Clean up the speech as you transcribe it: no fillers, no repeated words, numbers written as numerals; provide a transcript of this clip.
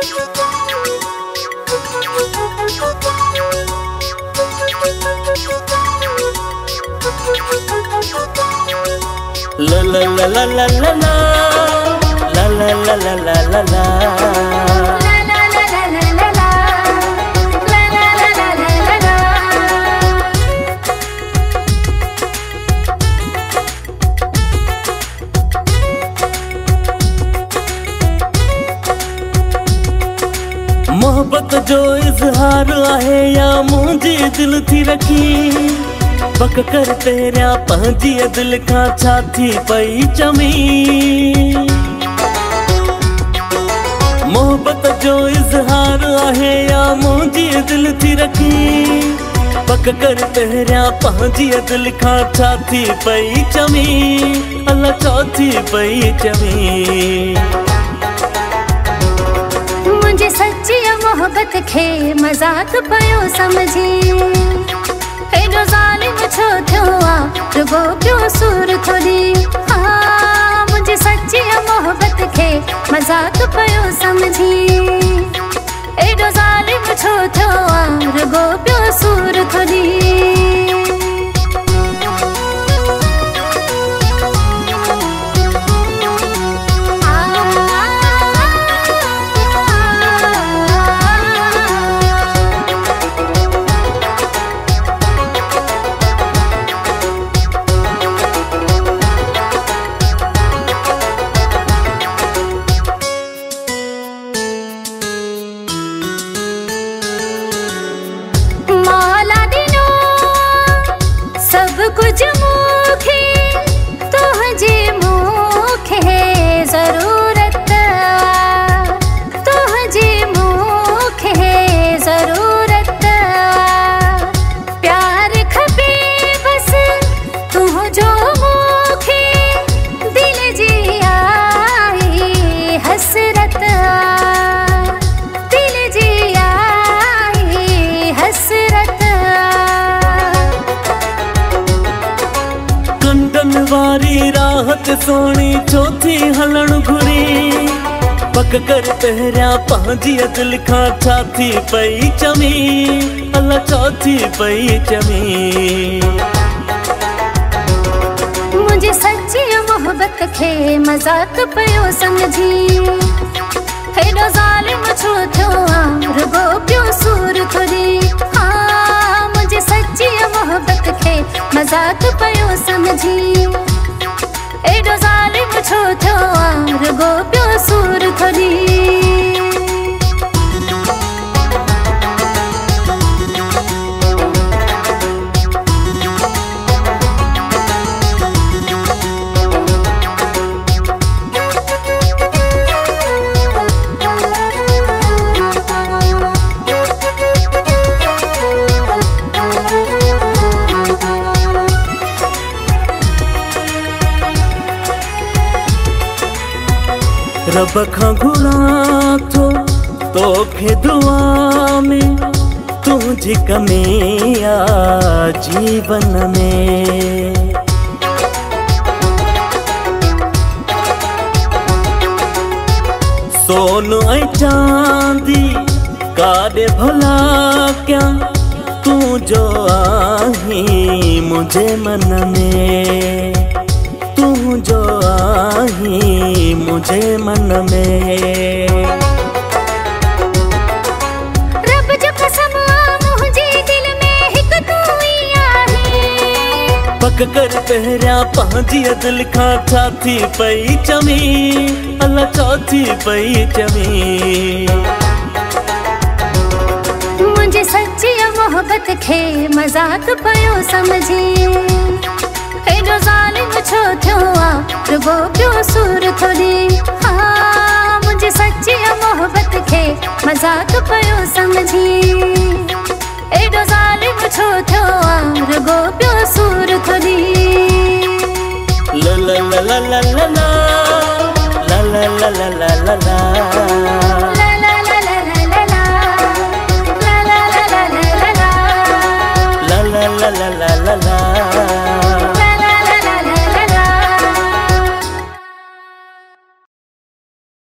La la la la la la la la la la la la la la मोहब्बत जो इजहार आहे या मुंहिंजी दिल थी रखी पक कर तेरिया पंहिंजी दिल खां छा थी पई चमी। मोहब्बत जो इजहार आहे या मुंहिंजी दिल थी रखी पक कर तेरिया पंहिंजी दिल खां छा थी पई चमी। अल्लाह छा थी पई चमी। मुझे सच्ची मोहब्बत खे मजाक पयो समझी हेडो ज़ालिम छो थियो आ रुगो पियो सूर थोड़ी। हाँ मुझे सच्ची मोहब्बत खे मजाक पयो समझी हेडो ज़ालिम छो थियो आ रुगो पियो सूर थोड़ी। कुछ मुखे तुझे मुखे जरूरत तुझे मुखे जरूरत प्यार खपे बस तुझो मुखे दिल जी आई हसरत दिल जी आई हसरत। वारी राहत सोनी चौथी हलण घुरी पक कर तेरिया पंहिंजी दिल खां छा थी पई चमी। अल्लाह छा थी पई चमी। मुझे सच्ची मोहब्बत खे मजाक पयो समझी हेडो ज़ालिम छो थियो आ रुगो पियो सूर थोड़ी। हाँ मुझे सच्ची मोहब्बत खे मजाक पयो समझी एडो ज़ालिम छो थियो आ रुगो पियो सूर थोड़ी। रब खां घुरा थो तोखे दुआ में तुझी कमी आ जीवन में। सोन ऐं चांदी काॾे भला क्या तू जो आही मुझे मन में तू जो आही मुझे मन में। रब जो कसम मुझे दिल में हिक तू ही आही पक कर तेरिया पंहिंजी दिल खां छा थी पई चमी। अल्लाह छा थी पई चमी। मुझे सच्ची मोहब्बत खे मजाक पयो समझी हेडो ज़ालिम छो थियो आ रुगो पियो सूर थोड़ी। हाँ मुझे सच्ची मोहब्बत खे मजाक पयो समझी एडो ज़ालिम छो थियो आ रुगो पियो सूर थोड़ी। ला ला ला ला ला ला ला ला ला ला ला ला ला la la la la